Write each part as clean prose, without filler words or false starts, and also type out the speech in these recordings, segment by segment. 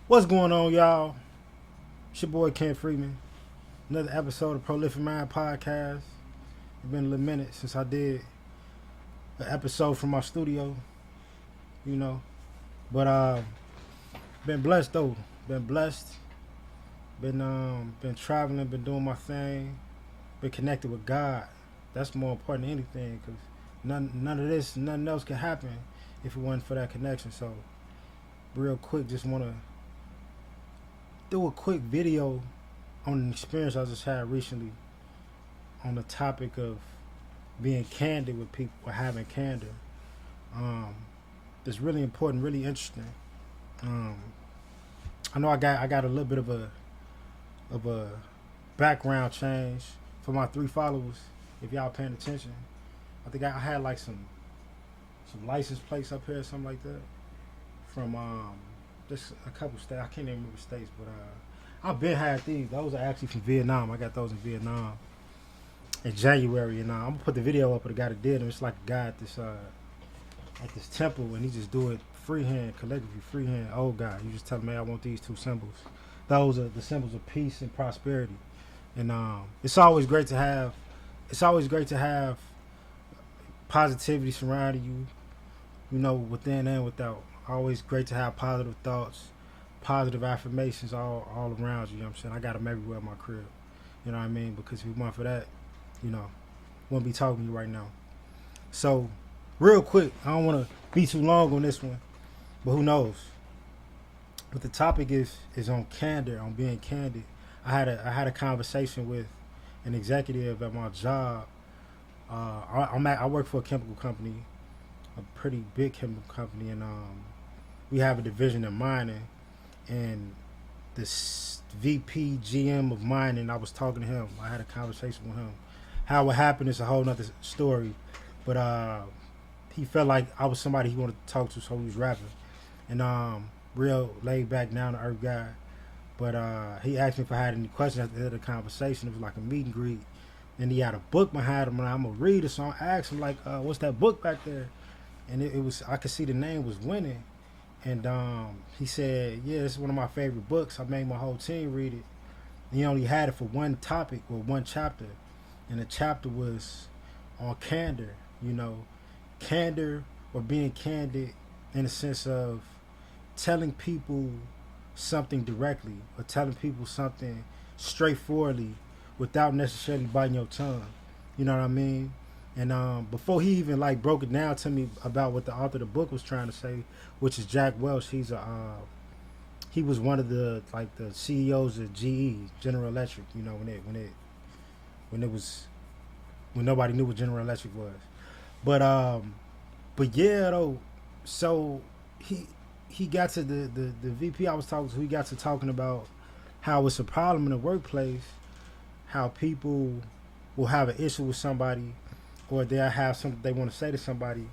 What's going on, y'all? It's your boy Ken Freeman. Another episode of Prolific Mind Podcast. It's been a little minute since I did an episode from my studio, you know. But been blessed though. Been blessed. Been traveling, been doing my thing, been connected with God. That's more important than anything, because nothing else can happen if it wasn't for that connection. So real quick, just wanna do a quick video on an experience I just had recently on the topic of being candid with people, or having candor. It's really important, really interesting. I know I got a little bit of a background change for my 3 followers. If y'all paying attention, I think I had like some license plates up here, something like that, from just a couple states. I can't even remember states, but I've been had these. Those are actually from Vietnam. I got those in Vietnam in January, and I'm gonna put the video up of the guy that did them. It's like a guy at this temple, and he just do it freehand, collectively freehand. Old guy, you just tell him, "Man, I want these 2 symbols." Those are the symbols of peace and prosperity, and it's always great to have. It's always great to have positivity surrounding you, within and without. Always great to have positive thoughts, positive affirmations all around you. You know what I'm saying? I got them everywhere in my crib. You know what I mean? Because if it weren't for that, wouldn't be talking to you right now. So, real quick, I don't want to be too long on this one, but who knows? But the topic is on candor, on being candid. I had a conversation with an executive at my job. I work for a chemical company, a pretty big chemical company, and we have a division in mining, and this VP GM of mining, I was talking to him. I had a conversation with him. How it happened is a whole nother story, but he felt like I was somebody he wanted to talk to, so he was rapping, and real laid back, down to earth guy. But he asked me if I had any questions at the end of the conversation. It was like a meet and greet, and he had a book behind him, and I'm a reader, so I asked him like, "What's that book back there?" And it was, I could see the name was Winning. And he said, "Yeah, it's one of my favorite books. I made my whole team read it." And he only had it for one topic or one chapter. And the chapter was on candor, candor, or being candid in the sense of telling people something directly, or telling people something straightforwardly without necessarily biting your tongue. You know what I mean? And before he even like broke it down to me about what the author of the book was trying to say, which is Jack Welch. He was one of the CEOs of GE, General Electric. When nobody knew what General Electric was. But yeah though. So he got to the VP I was talking to. He got to talking about how it's a problem in the workplace, how people will have an issue with somebody, or they'll have something they want to say to somebody,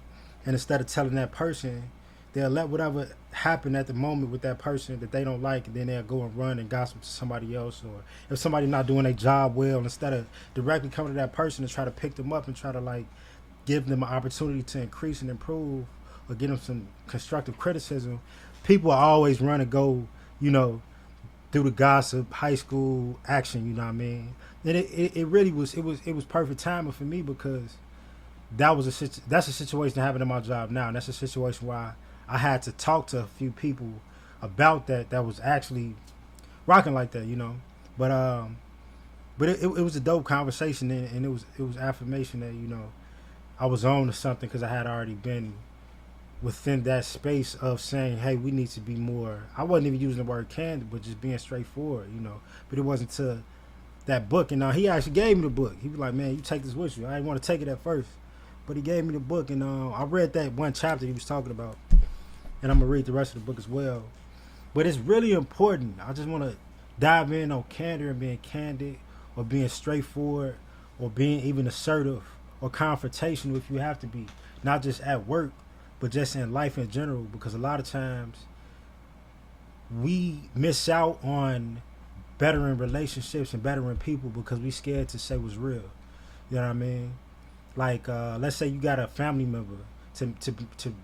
and instead of telling that person, they'll let whatever happen at the moment with that person that they don't like, and then they'll go and run and gossip to somebody else. Or if somebody's not doing their job well, instead of directly coming to that person and try to pick them up and try to like give them an opportunity to increase and improve, or give them some constructive criticism, people always run and go, through the gossip, high school action. You know what I mean? And it really was perfect timing for me, because that's a situation that happened in my job now, and that's a situation where I had to talk to a few people about that was actually rocking like that, But it was a dope conversation, and it was affirmation that I was on to something, because I had already been within that space of saying, hey, we need to be more. I wasn't even using the word candid, but just being straightforward, But it wasn't to that book, and he actually gave me the book. He was like, "Man, you take this with you." I didn't want to take it at first, but he gave me the book, and I read that one chapter he was talking about, and I'm gonna read the rest of the book as well. But it's really important. I just want to dive in on candor and being candid, or being straightforward, or being even assertive or confrontational if you have to be, not just at work, but just in life in general. Because a lot of times we miss out on bettering relationships and bettering people because we scared to say what's real. You know what I mean? Like, let's say you got a family member, to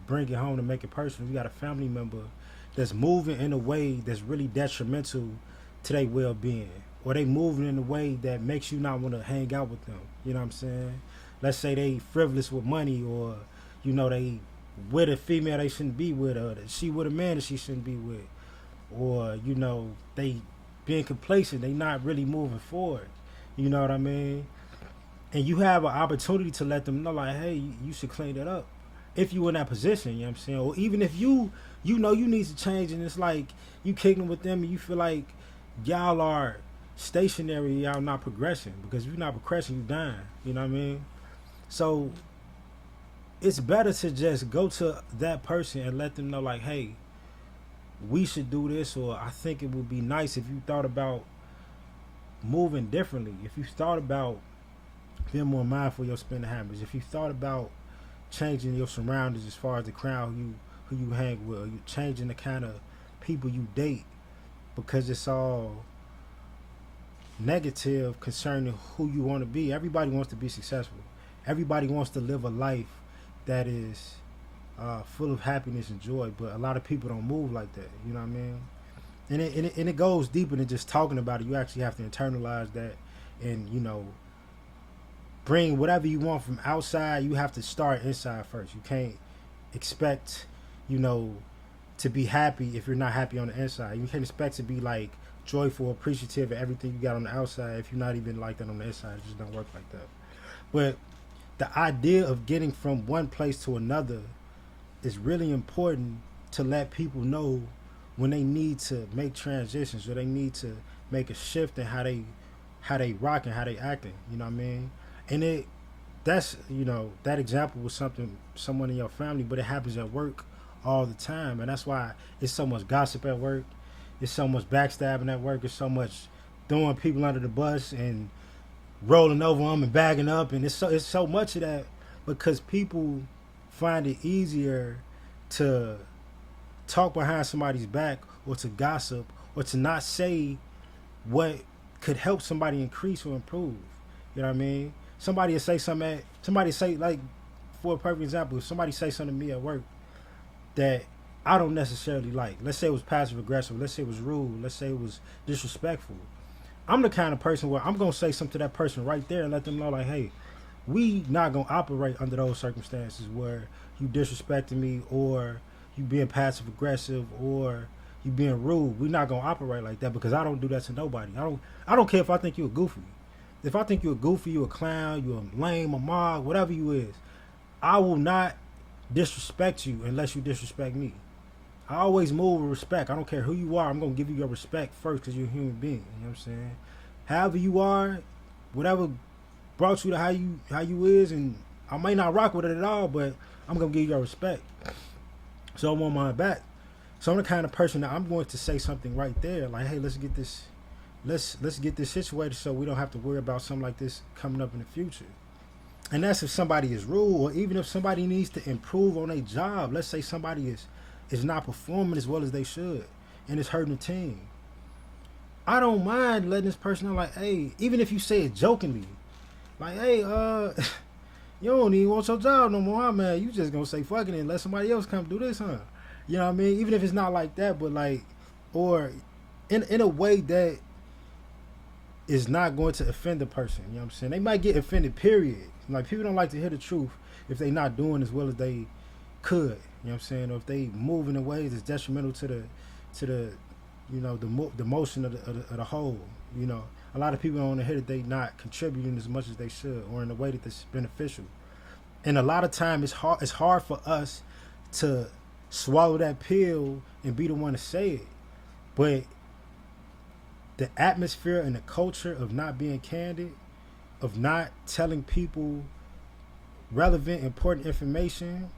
bring it home, to make it personal. You got a family member that's moving in a way that's really detrimental to their well-being, or they moving in a way that makes you not want to hang out with them. You know what I'm saying? Let's say they frivolous with money, or they with a female they shouldn't be with, or that she with a man that she shouldn't be with, or they being complacent, they not really moving forward. You know what I mean? And you have an opportunity to let them know, like, hey, you should clean it up if you in that position. You know what I'm saying? Or even if you know you need to change, and it's like you kicking with them and you feel like y'all are stationary, y'all not progressing, because if you're not progressing, you dying. You know what I mean? So it's better to just go to that person and let them know, like, hey, we should do this, or I think it would be nice if you thought about moving differently, if you thought about being more mindful of your spending habits, if you thought about changing your surroundings as far as the crowd who you hang with, or you changing the kind of people you date, because it's all negative concerning who you want to be. Everybody wants to be successful. Everybody wants to live a life that is full of happiness and joy, but a lot of people don't move like that. You know what I mean? And it goes deeper than just talking about it. You actually have to internalize that, and bring whatever you want from outside. You have to start inside first. You can't expect to be happy if you're not happy on the inside. You can't expect to be like joyful, appreciative of everything you got on the outside if you're not even like that on the inside. It just don't work like that. But the idea of getting from one place to another is really important, to let people know when they need to make transitions, or they need to make a shift in how they rock and how they acting. You know what I mean? And that's that example was someone in your family, but it happens at work all the time, and that's why it's so much gossip at work. It's so much backstabbing at work. It's so much throwing people under the bus and rolling over them and bagging up, and it's so much of that, because people find it easier to talk behind somebody's back, or to gossip, or to not say what could help somebody increase or improve. You know what I mean? Somebody will say something. Somebody say, like, for a perfect example, if somebody say something to me at work that I don't necessarily like, let's say it was passive aggressive, let's say it was rude, let's say it was disrespectful, I'm the kind of person where I'm gonna say something to that person right there and let them know, like, hey, we not gonna operate under those circumstances where you disrespecting me, or you being passive aggressive, or you being rude. We're not gonna operate like that, because I don't do that to nobody. I don't care if I think you're a goofy. If I think you're a goofy, you're a clown, you're a lame, a mog, whatever you is, I will not disrespect you unless you disrespect me. I always move with respect. I don't care who you are. I'm going to give you your respect first, because you're a human being. You know what I'm saying? However you are, whatever brought you to how you is, and I may not rock with it at all, but I'm going to give you your respect. So I'm on my back. So I'm the kind of person that I'm going to say something right there, like, hey, let's get this situated so we don't have to worry about something like this coming up in the future. And that's if somebody is rude, or even if somebody needs to improve on their job. Let's say somebody is not performing as well as they should, and it's hurting the team. I don't mind letting this person know, like, hey, even if you say it jokingly, like, hey, you don't even want your job no more, huh, man? You just gonna say fucking it and let somebody else come do this, huh? You know what I mean? Even if it's not like that, but like, or in a way that is not going to offend the person. You know what I'm saying? They might get offended, period. Like, people don't like to hear the truth if they not doing as well as they could. You know what I'm saying? Or if they move in ways that's detrimental to the the motion of the whole. A lot of people don't want to hear that they not contributing as much as they should, or in a way that's beneficial. And a lot of time it's hard for us to swallow that pill and be the one to say it. But the atmosphere and the culture of not being candid, of not telling people relevant, important information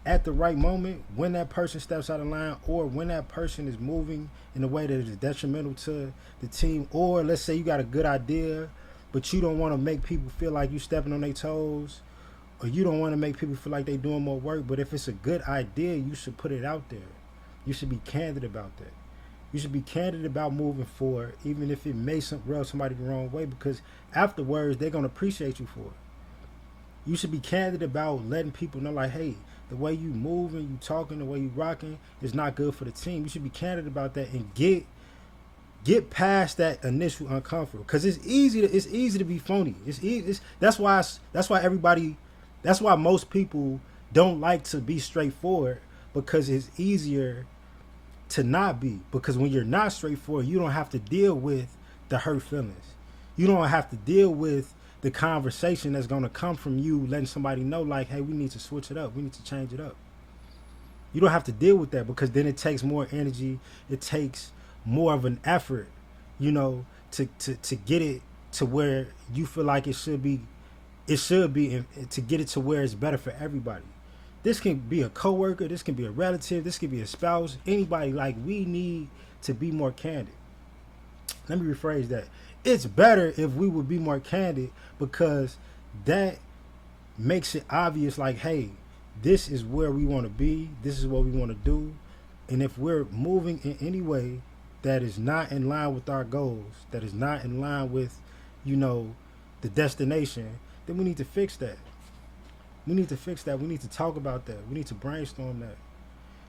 at the right moment, when that person steps out of line, or when that person is moving in a way that is detrimental to the team, or let's say you got a good idea, but you don't want to make people feel like you stepping on their toes, or you don't want to make people feel like they doing more work. But if it's a good idea, you should put it out there. You should be candid about that. You should be candid about moving forward, even if it may rub somebody the wrong way, because afterwards they're going to appreciate you for it. You should be candid about letting people know, like, hey, the way you moving, you talking, the way you rocking is not good for the team. You should be candid about that and get past that initial uncomfortable, because it's easy to be phony. That's why most people don't like to be straightforward, because it's easier to not be, because when you're not straightforward, you don't have to deal with the hurt feelings. You don't have to deal with the conversation that's going to come from you letting somebody know, like, hey, we need to switch it up, we need to change it up. You don't have to deal with that, because then it takes more energy, it takes more of an effort, to get it to where you feel like it should be, and to get it to where it's better for everybody. This can be a coworker, this can be a relative, this can be a spouse, anybody. Like, we need to be more candid. Let me rephrase that. It's better if we would be more candid, because that makes it obvious, like, hey, this is where we want to be, this is what we want to do. And if we're moving in any way that is not in line with our goals, that is not in line with, the destination, then we need to fix that. We need to fix that. We need to talk about that. We need to brainstorm that.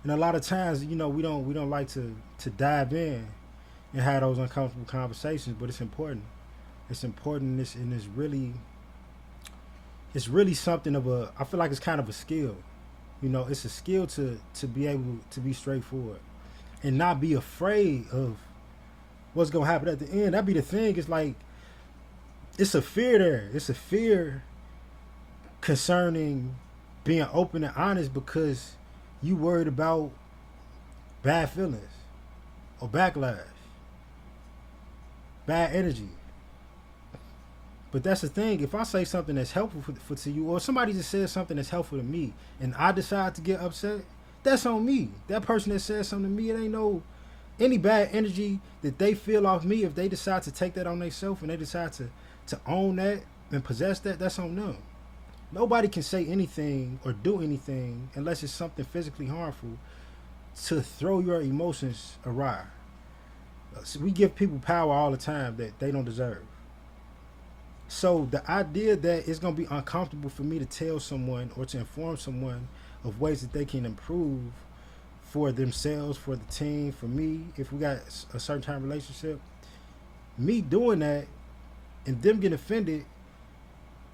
And a lot of times, we don't like to dive in and have those uncomfortable conversations, but it's important. It's important, and it's really something of a, I feel like it's kind of a skill. It's a skill to be able to be straightforward and not be afraid of what's going to happen at the end. That'd be the thing. It's like, it's a fear there. It's a fear concerning being open and honest, because you worried about bad feelings or backlash, bad energy. But that's the thing. If I say something that's helpful to you, or somebody just says something that's helpful to me, and I decide to get upset, that's on me. That person that says something to me, it ain't no any bad energy that they feel off me. If they decide to take that on themselves and they decide to own that and possess that, that's on them. Nobody can say anything or do anything unless it's something physically harmful to throw your emotions awry. So we give people power all the time that they don't deserve. So the idea that it's going to be uncomfortable for me to tell someone or to inform someone of ways that they can improve for themselves, for the team, for me, if we got a certain kind of relationship, me doing that and them getting offended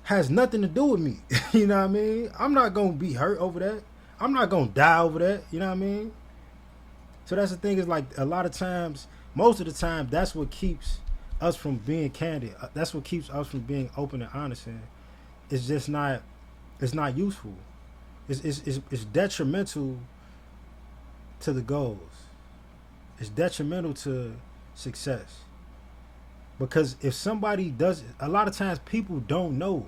has nothing to do with me. You know what I mean? I'm not going to be hurt over that. I'm not going to die over that. You know what I mean? So that's the thing, is like, a lot of times, most of the time, that's what keeps us from being candid. That's what keeps us from being open and honest. And it's just not, it's not useful. It's detrimental to the goals. It's detrimental to success. Because if somebody does, a lot of times people don't know.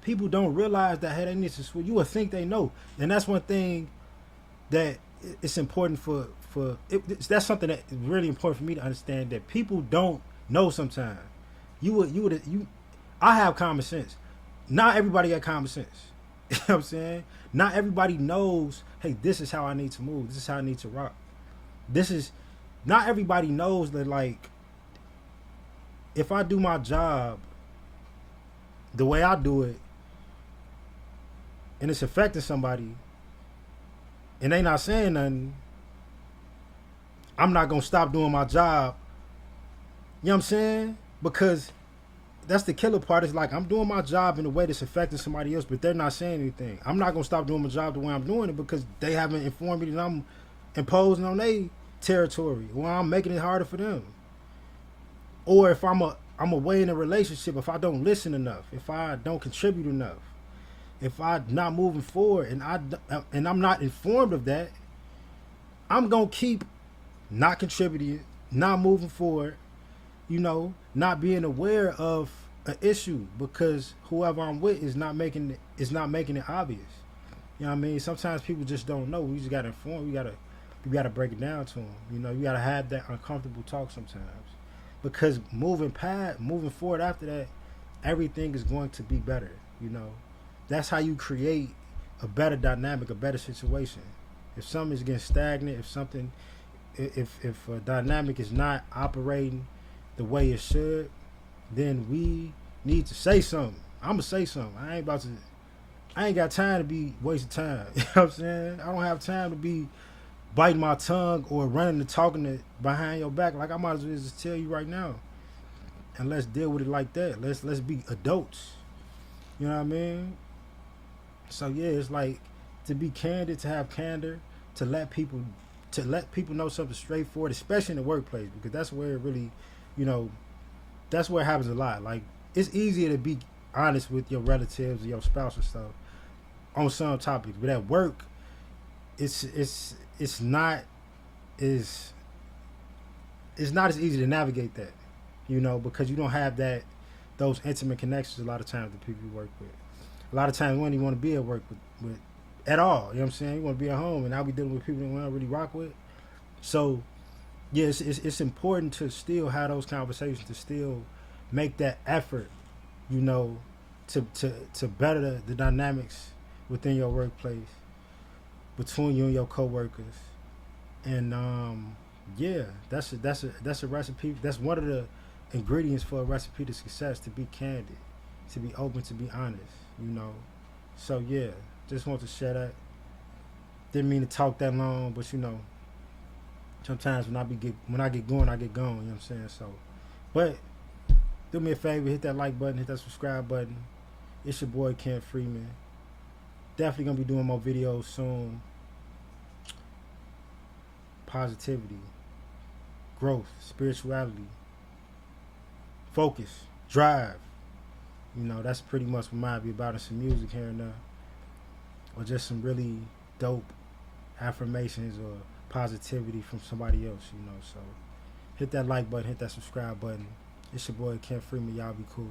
People don't realize that, hey, they need to switch. You would think they know. And that's one thing that it's important that's something that is really important for me to understand, that people don't know sometimes. I have common sense. Not everybody got common sense. You know what I'm saying? Not everybody knows, hey, this is how I need to move. This is how I need to rock. Not everybody knows that, like, if I do my job the way I do it and it's affecting somebody and they not saying nothing, I'm not going to stop doing my job. You know what I'm saying? Because that's the killer part. It's like, I'm doing my job in a way that's affecting somebody else, but they're not saying anything. I'm not going to stop doing my job the way I'm doing it, because they haven't informed me that I'm imposing on their territory, or I'm making it harder for them. Or if I'm away in a relationship, if I don't listen enough, if I don't contribute enough, if I'm not moving forward and I'm not informed of that, I'm going to keep not contributing, not moving forward, not being aware of an issue, because whoever I'm with is not making it obvious. You know what I mean? Sometimes people just don't know. We just got to inform. We got to break it down to them. You got to have that uncomfortable talk sometimes. Because moving forward after that, everything is going to be better. That's how you create a better dynamic, a better situation. If something is getting stagnant, if a dynamic is not operating the way it should, then we need to say something. I'm gonna say something. I I ain't got time to be wasting time. You know what I'm saying? I don't have time to be biting my tongue or running and talking to behind your back. Like I might as well just tell you right now, and let's deal with it like that. Let's be adults. You know what I mean? So yeah, it's like to be candid, to have candor, to let people know something straightforward, especially in the workplace, because that's where it really, you know, that's where it happens a lot. Like it's easier to be honest with your relatives or your spouse and stuff on some topics, but at work, it's not as it's not as easy to navigate that, you know, because you don't have those intimate connections a lot of times with people you work with. A lot of times we don't even want to be at work with at all. You know what I'm saying? You want to be at home, and I'll be dealing with people that we don't really rock with. So, yeah, it's important to still have those conversations, to still make that effort, you know, to better the dynamics within your workplace, between you and your coworkers. And yeah, that's a recipe. That's one of the ingredients for a recipe to success: to be candid, to be open, to be honest. You know. So yeah, just want to share that. Didn't mean to talk that long, but you know, sometimes when I get going, I get going. You know what I'm saying? So, but do me a favor, hit that like button, hit that subscribe button. It's your boy Ken Freeman. Definitely gonna be doing more videos soon. Positivity, growth, spirituality, focus, drive. You know, that's pretty much what mine be about, and some music here and there. Or just some really dope affirmations or positivity from somebody else, you know. So hit that like button, hit that subscribe button. It's your boy Ken Freeman. Y'all be cool.